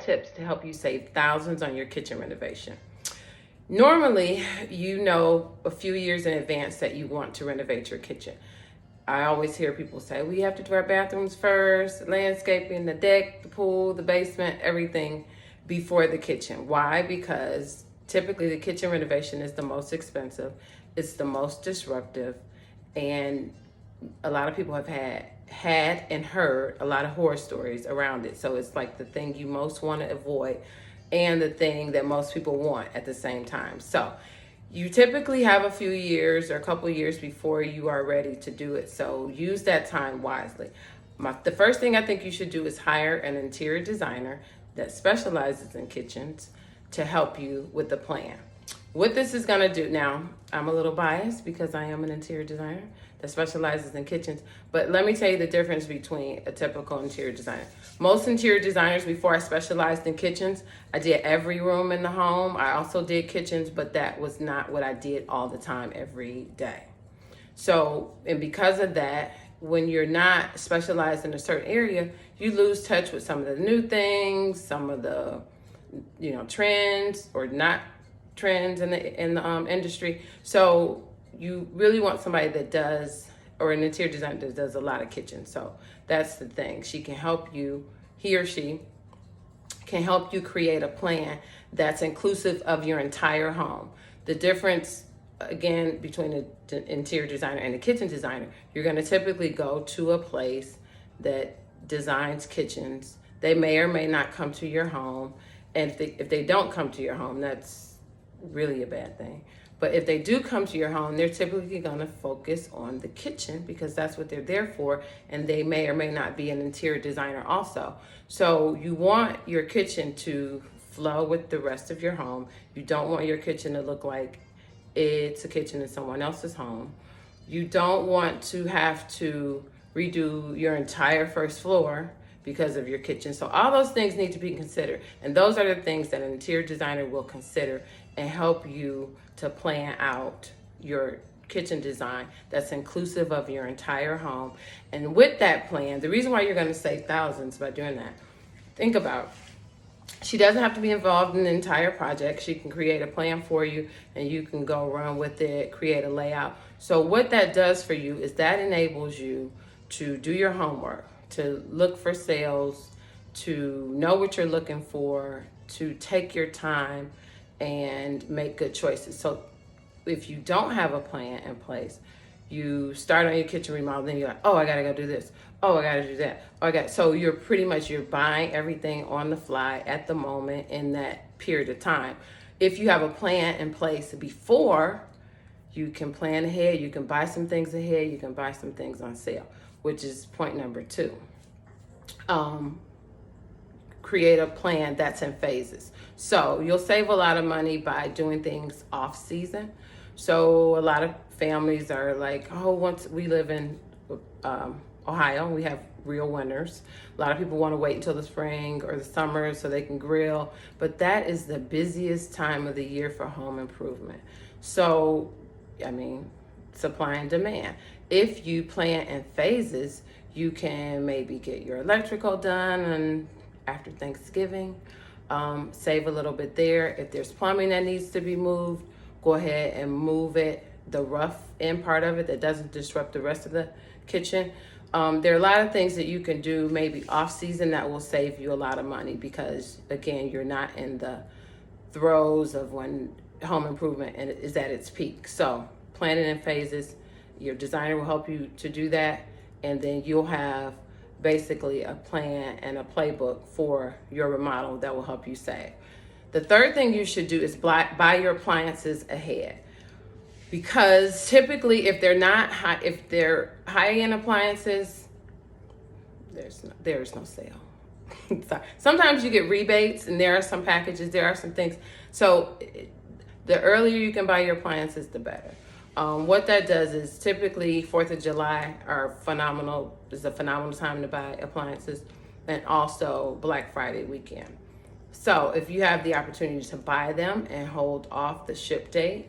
tips to help you save thousands on your kitchen renovation. Normally, you know a few years in advance that you want to renovate your kitchen. I always hear people say, we have to do our bathrooms first, landscaping, the deck, the pool, the basement, everything before the kitchen. Why? Because typically the kitchen renovation is the most expensive, it's the most disruptive, and a lot of people have had and heard a lot of horror stories around it. So it's like the thing you most want to avoid and the thing that most people want at the same time. So you typically have a few years or a couple of years before you are ready to do it. So use that time wisely. The first thing I think you should do is hire an interior designer that specializes in kitchens to help you with the plan. What this is gonna do, now, I'm a little biased because I am an interior designer that specializes in kitchens, but let me tell you the difference between a typical interior designer. Most interior designers, before I specialized in kitchens, I did every room in the home. I also did kitchens, but that was not what I did all the time every day. So, and because of that, when you're not specialized in a certain area, you lose touch with some of the new things, some of the, trends or not trends in the industry. So you really want somebody that does, or an interior designer that does a lot of kitchens. So that's the thing. She can help you, he or she can help you create a plan that's inclusive of your entire home. The difference, again, between the interior designer and the kitchen designer, you're going to typically go to a place that designs kitchens. They may or may not come to your home. And if they don't come to your home, that's really a bad thing. But if they do come to your home, they're typically going to focus on the kitchen because that's what they're there for, and they may or may not be an interior designer also. So you want your kitchen to flow with the rest of your home. You don't want your kitchen to look like it's a kitchen in someone else's home. You don't want to have to redo your entire first floor because of your kitchen. So all those things need to be considered. And those are the things that an interior designer will consider and help you to plan out your kitchen design that's inclusive of your entire home. And with that plan, the reason why you're going to save thousands by doing that, think about, she doesn't have to be involved in the entire project. She can create a plan for you and you can go run with it, create a layout. So what that does for you is that enables you to do your homework, to look for sales, to know what you're looking for, to take your time and make good choices. So if you don't have a plan in place, you start on your kitchen remodel, then you're like, oh, I gotta go do this. Oh, I gotta do that. So you're buying everything on the fly at the moment in that period of time. If you have a plan in place before, you can plan ahead, you can buy some things ahead, you can buy some things on sale, which is point number 2. Create a plan that's in phases. So you'll save a lot of money by doing things off season. So a lot of families are like, once we live in Ohio, we have real winters. A lot of people want to wait until the spring or the summer so they can grill, but that is the busiest time of the year for home improvement. So, supply and demand. If you plan in phases, you can maybe get your electrical done and after Thanksgiving, save a little bit there. If there's plumbing that needs to be moved, go ahead and move it, the rough end part of it that doesn't disrupt the rest of the kitchen. There are a lot of things that you can do maybe off season that will save you a lot of money because, again, you're not in the throes of when home improvement is at its peak. So plan it in phases. Your designer will help you to do that, and then you'll have basically a plan and a playbook for your remodel that will help you save. The third thing you should do is buy your appliances ahead, because typically if they're high-end appliances, there's no sale. Sorry. Sometimes you get rebates and there are some packages, there are some things. So the earlier you can buy your appliances, the better. What that does is typically 4th of July is a phenomenal time to buy appliances, and also Black Friday weekend. So if you have the opportunity to buy them and hold off the ship date,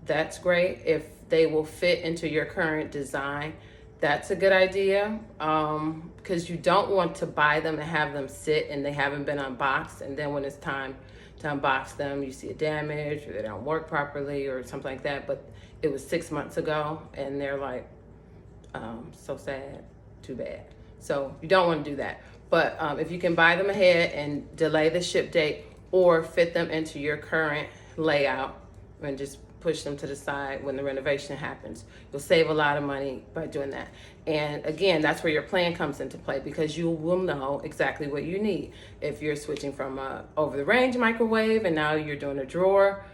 that's great. If they will fit into your current design, That's a good idea, because you don't want to buy them and have them sit and they haven't been unboxed. And then when it's time to unbox them, you see a damage or they don't work properly or something like that. But it was 6 months ago and they're like, so sad, too bad. So you don't want to do that. But if you can buy them ahead and delay the ship date or fit them into your current layout and just push them to the side when the renovation happens, you'll save a lot of money by doing that. And again, that's where your plan comes into play, because you will know exactly what you need. If you're switching from a over the range microwave and now you're doing a drawer,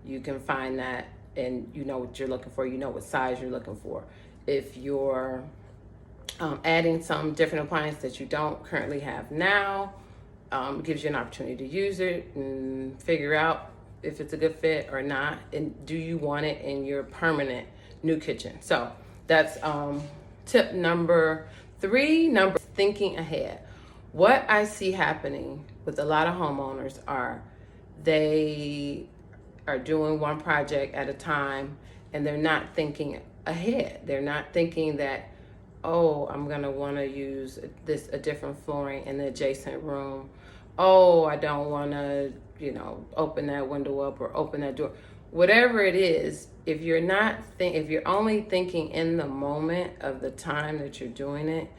you can find that and you know what you're looking for, you know what size you're looking for. If you're adding some different appliance that you don't currently have now, gives you an opportunity to use it and figure out if it's a good fit or not, and do you want it in your permanent new kitchen. So that's tip number 3. Thinking ahead. What I see happening with a lot of homeowners are they are doing one project at a time and they're not thinking ahead. They're not thinking that, oh, I'm gonna wanna use a different flooring in the adjacent room. Oh, I don't wanna, open that window up or open that door. Whatever it is, if you're only thinking in the moment of the time that you're doing it,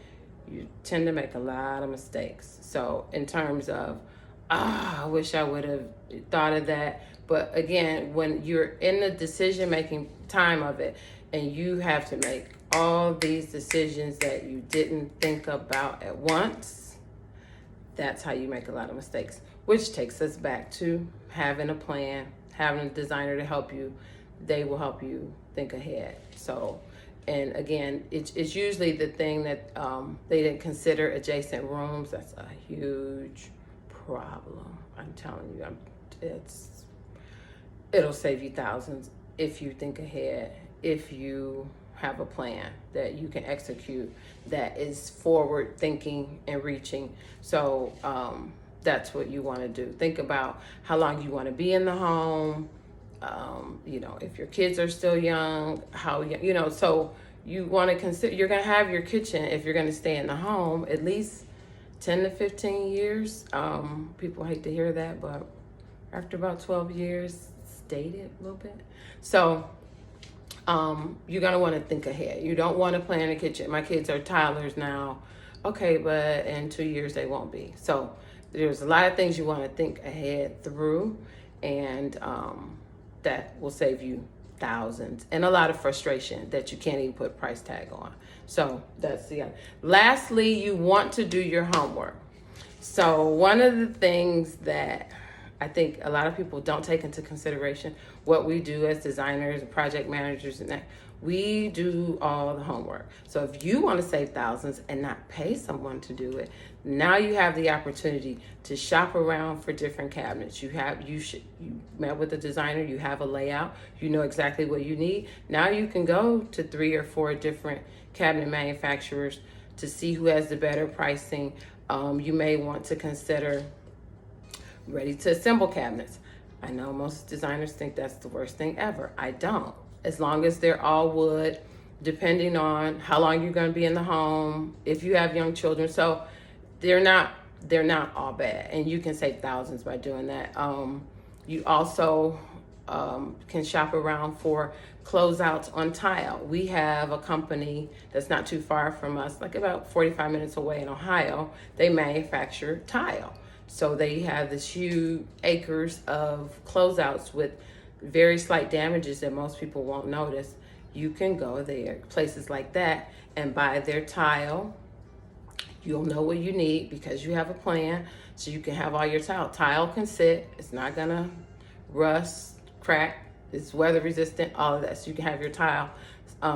you tend to make a lot of mistakes. So in terms of, I wish I would have thought of that. But again, when you're in the decision-making time of it and you have to make all these decisions that you didn't think about at once, that's how you make a lot of mistakes, which takes us back to having a plan, having a designer to help you. They will help you think ahead. So, and again, it's usually the thing that they didn't consider adjacent rooms. That's a huge problem. I'm telling you, it'll save you thousands if you think ahead, if you have a plan that you can execute that is forward thinking and reaching. So that's what you want to do. Think about how long you want to be in the home. If your kids are still young, how young, so you want to consider, you're going to have your kitchen, if you're going to stay in the home, at least 10 to 15 years. People hate to hear that, but after about 12 years, it's dated a little bit. So you're going to want to think ahead. You don't want to plan a kitchen. My kids are toddlers now. Okay, but in 2 years they won't be. So there's a lot of things you want to think ahead through, and that will save you thousands and a lot of frustration that you can't even put a price tag on. So that's the other. Lastly, you want to do your homework. So one of the things that I think a lot of people don't take into consideration, what we do as designers and project managers, and that we do all the homework. So if you want to save thousands and not pay someone to do it, now you have the opportunity to shop around for different cabinets. You met with a designer, you have a layout, you know exactly what you need. Now you can go to 3 or 4 different cabinet manufacturers to see who has the better pricing. You may want to consider ready to assemble cabinets. I know most designers think that's the worst thing ever. I don't. As long as they're all wood, depending on how long you're going to be in the home, if you have young children. So they're not all bad, and you can save thousands by doing that. You also can shop around for closeouts on tile. We have a company that's not too far from us, like about 45 minutes away in Ohio. They manufacture tile. So they have this huge acres of closeouts with very slight damages that most people won't notice. You can go there, places like that, and buy their tile. You'll know what you need because you have a plan, so you can have all your tile. Tile can sit, it's not gonna rust, crack, it's weather resistant, all of that. So you can have your tile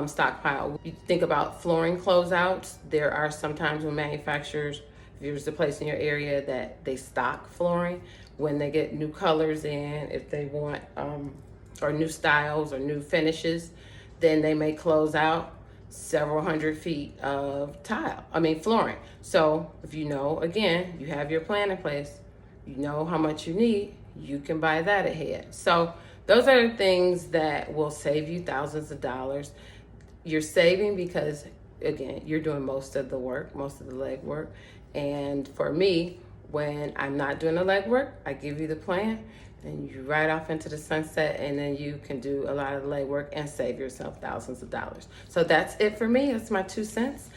stockpile. You think about flooring closeouts. There are sometimes when manufacturers, if there's a place in your area that they stock flooring, when they get new colors in, if they want, or new styles or new finishes, then they may close out several hundred feet of flooring. So if you know, again, you have your plan in place, you know how much you need, you can buy that ahead. So those are the things that will save you thousands of dollars. You're saving because again, you're doing most of the work, most of the leg work. And for me, when I'm not doing the leg work, I give you the plan and you ride off into the sunset, and then you can do a lot of the leg work and save yourself thousands of dollars. So that's it for me. That's my 2 cents.